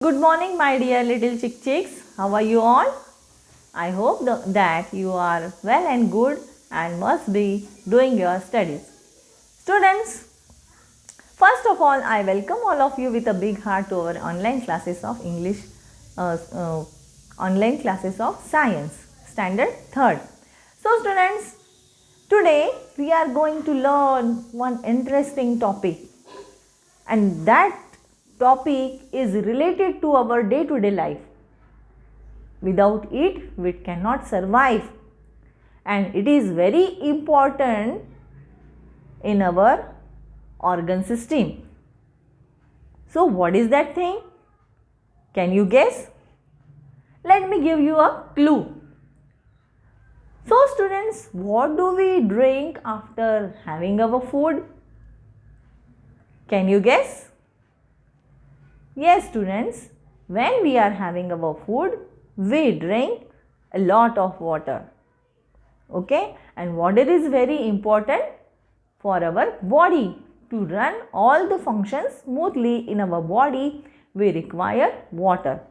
Good morning, my dear little chicks. How are you all? I hope that you are well and good and must be doing your studies. Students, first of all, I welcome all of you with a big heart to our online classes of English, online classes of Science, Standard 3rd. So, students, today we are going to learn one interesting topic, and that topic is related to our day-to-day life. Without it, we cannot survive, and it is very important in our organ system. So, what is that thing? Can you guess? Let me give you a clue. So, students, what do we drink after having our food? Can you guess? Yes, students, when we are having our food, we drink a lot of water. Okay, and water is very important for our body. To run all the functions smoothly in our body, we require water.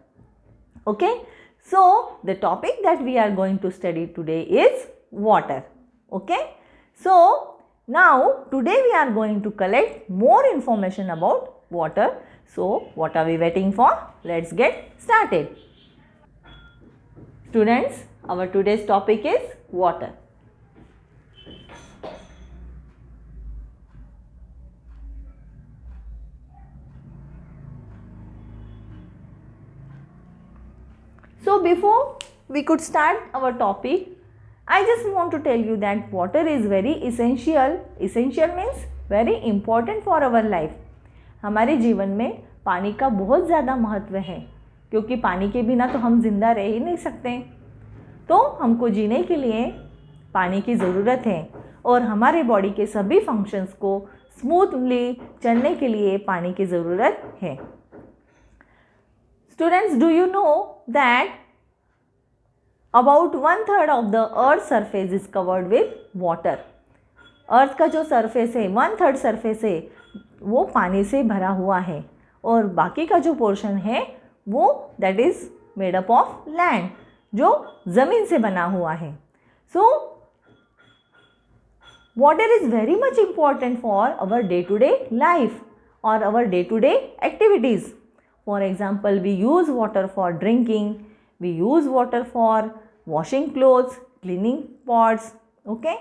Okay, so the topic that we are going to study today is water. Okay, so now today we are going to collect more information about water. So what are we waiting for? Let's get started. Students, our today's topic is water. So before we could start our topic, I just want to tell you that water is very essential. Essential means very important for our life. हमारे जीवन में पानी का बहुत ज़्यादा महत्व है, क्योंकि पानी के बिना तो हम जिंदा रह ही नहीं सकते। तो हमको जीने के लिए पानी की ज़रूरत है और हमारे बॉडी के सभी फंक्शंस को स्मूथली चलने के लिए पानी की ज़रूरत है। Students, do you know that about 1/3 of the earth surface is covered with water. Earth का जो सरफेस है, 1/3 सरफेस है, वो पानी से भरा हुआ है और बाकी का जो पोर्शन है वो that is made up of land, जो ज़मीन से बना हुआ है। So water is very much important for our day to day life और our day to day activities. For example, we use water for drinking, we use water for washing clothes, cleaning pots, okay.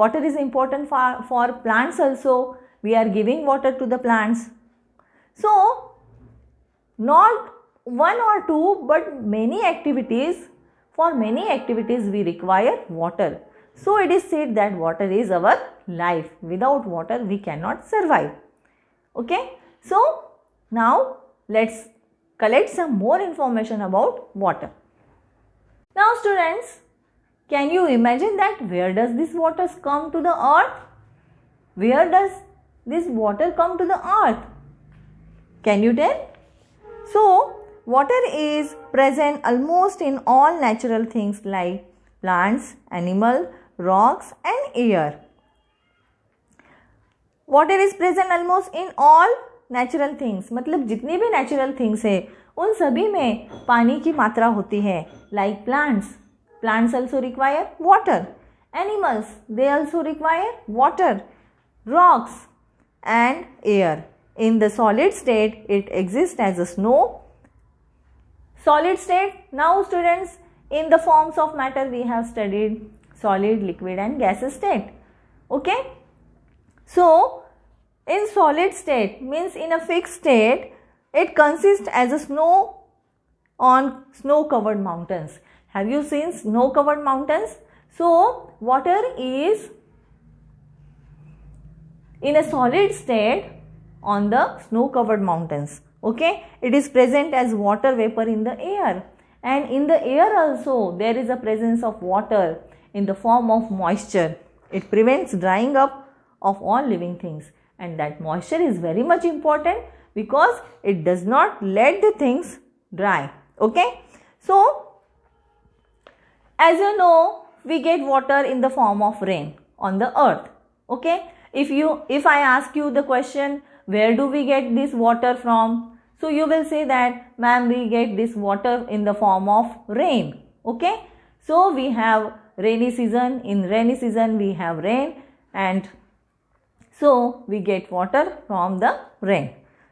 Water is important for plants also. We are giving water to the plants. So, not one or two, but many activities, for many activities we require water. So, it is said that water is our life. Without water, we cannot survive. Okay, so now let's collect some more information about water. Now students, can you imagine that where does this water come to the earth? Where does this water come to the earth? Can you tell? So water is present almost in all natural things like plants, animal, rocks and air. Water is present almost in all natural things, मतलब जितनी भी natural things है उन सभी में पानी की मात्रा होती है. Like plants also require water, animals they also require water, rocks and air. In the solid state it exist as a snow. Solid state, now students, in the forms of matter we have studied solid, liquid and gaseous state. Okay, so in solid state means in a fixed state, it consists as a snow on snow covered mountains. Have you seen snow covered mountains? So water is in a solid state on the snow covered mountains. Okay, it is present as water vapor in the air. And in the air also there is a presence of water in the form of moisture. It prevents drying up of all living things, and that moisture is very much important because it does not let the things dry. Okay, so as you know, we get water in the form of rain on the earth. Okay, if I ask you the question, where do we get this water from? So you will say that, ma'am, we get this water in the form of rain. Okay, so we have rainy season. In rainy season we have rain, and so we get water from the rain.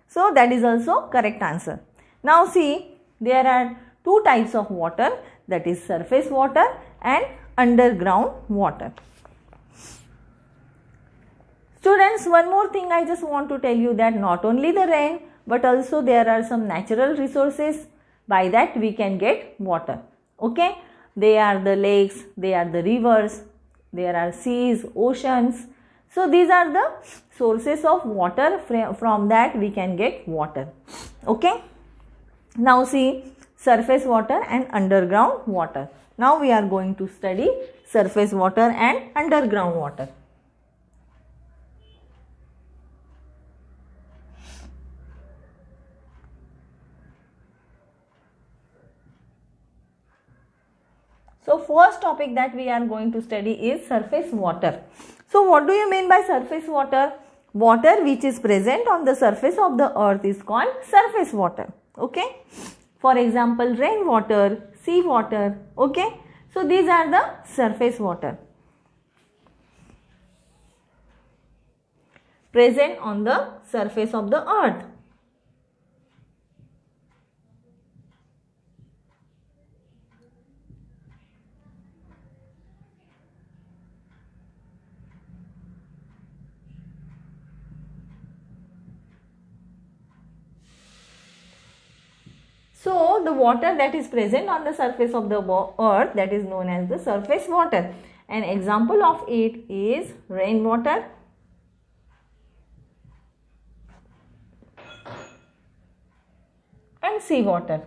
So that is also correct answer. Now see, there are two types of water, that is surface water and underground water. Students, one more thing I just want to tell you, that not only the rain but also there are some natural resources, by that we can get water. Okay, they are the lakes, they are the rivers, there are seas, oceans. So these are the sources of water, from that we can get water. Okay, now see, surface water and underground water. Now we are going to study surface water and underground water. So first topic that we are going to study is surface water. So what do you mean by surface water? Water which is present on the surface of the earth is called surface water. Okay, for example, rainwater, sea water. Okay, so these are the surface water present on the surface of the earth. So the water that is present on the surface of the earth, that is known as the surface water. An example of it is rainwater, and sea water.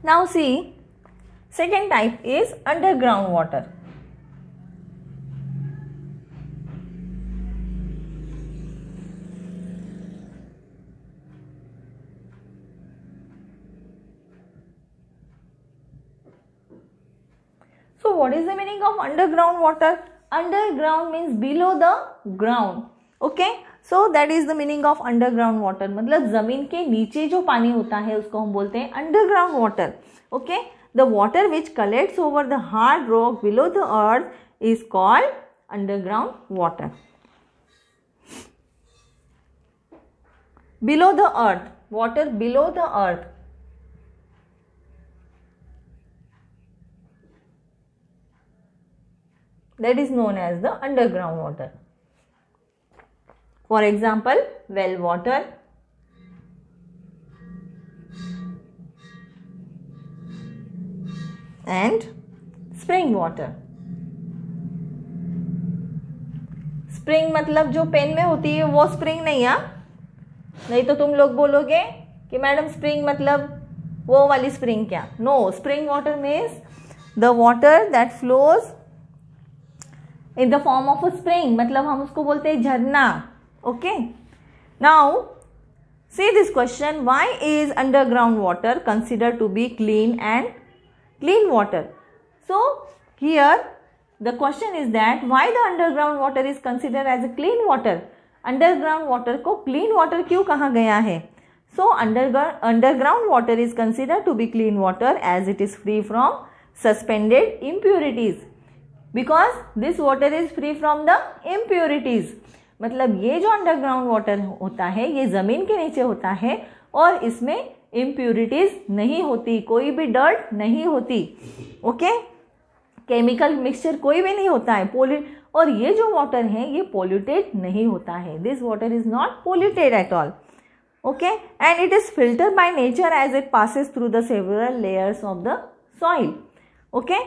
Now see, second type is underground water. So what is the meaning of underground water? Underground means below the ground. Okay, so that is the meaning of underground water. मतलब जमीन के नीचे जो पानी होता है उसको हम बोलते हैं underground water. Okay, the water which collects over the hard rock below the earth is called underground water. Below the earth, water below the earth. That is known as the underground water. For example, well water, and spring water. Spring मतलब जो pen में होती है वो spring नहीं है, नहीं तो तुम लोग बोलोगे कि मैडम स्प्रिंग मतलब वो वाली स्प्रिंग क्या. No, spring water means the water that flows in the form of a spring, मतलब हम उसको बोलते हैं झरना. Okay, now see this question, why is underground water considered to be clean and clean water? So here the question is that why the underground water is considered as a clean water. underground water को clean water क्यों कहा गया है? So underground water is considered to be clean water as it is free from suspended impurities. Because this water is free from the impurities. मतलब ये जो underground water होता है ये ज़मीन के नीचे होता है और इसमें इम्प्यूरिटीज़ नहीं होती, कोई भी डर्ट नहीं होती. ओके, केमिकल मिक्सचर कोई भी नहीं होता है. और ये जो वाटर है ये पोल्यूटेड नहीं होता है. This water is not polluted at all. Okay, and it is filtered by nature as it passes through the several layers of the soil. Okay,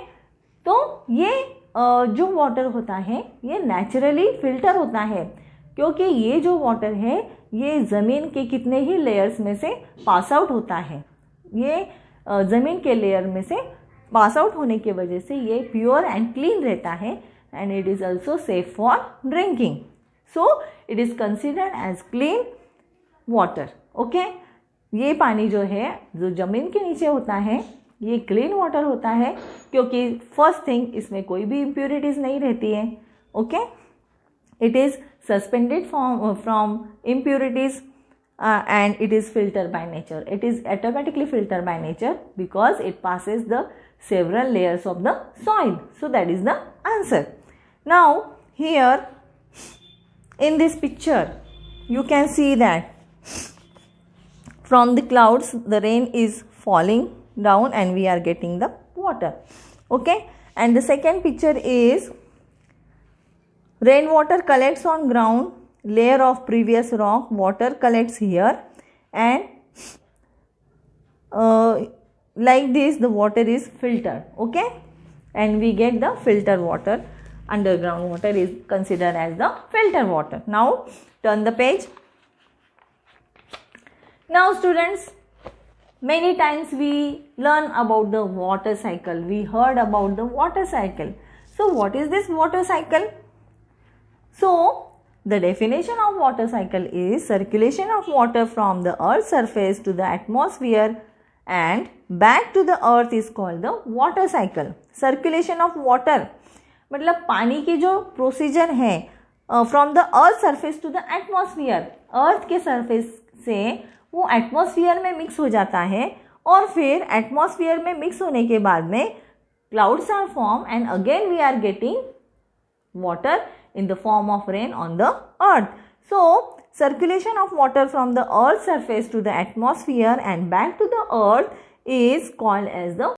तो ये जो वाटर होता है ये नेचुरली फिल्टर होता है, क्योंकि ये जो वाटर है ये ज़मीन के कितने ही लेयर्स में से पास आउट होता है. ये ज़मीन के लेयर में से पास आउट होने की वजह से ये प्योर एंड क्लीन रहता है, and it is also safe for drinking. So it is considered as clean water. Okay, ये पानी जो है जो ज़मीन के नीचे होता है ये क्लीन वाटर होता है क्योंकि फर्स्ट थिंग इसमें कोई भी इम्प्योरिटीज़ नहीं रहती है. Okay, it is suspended from impurities and it is filtered by nature. It is automatically filtered by nature because it passes the several layers of the soil. So that is the answer. Now here in this picture you can see that from the clouds the rain is falling down and we are getting the water. Okay, and the second picture is rainwater collects on ground, layer of previous rock, water collects here, and like this the water is filtered. Okay, and we get the filter water. Underground water is considered as the filter water. Now turn the page. Now students, many times we learn about the water cycle. We heard about the water cycle. So what is this water cycle? So the definition of water cycle is circulation of water from the earth's surface to the atmosphere and back to the earth is called the water cycle. Circulation of water मतलब पानी की जो procedure है from the earth surface to the atmosphere, earth के surface से वो atmosphere में mix हो जाता है और फिर एटमॉस्फेयर में मिक्स होने के बाद में clouds are form and again we are getting water in the form of rain on the earth. So circulation of water from the earth's surface to the atmosphere and back to the earth is called as the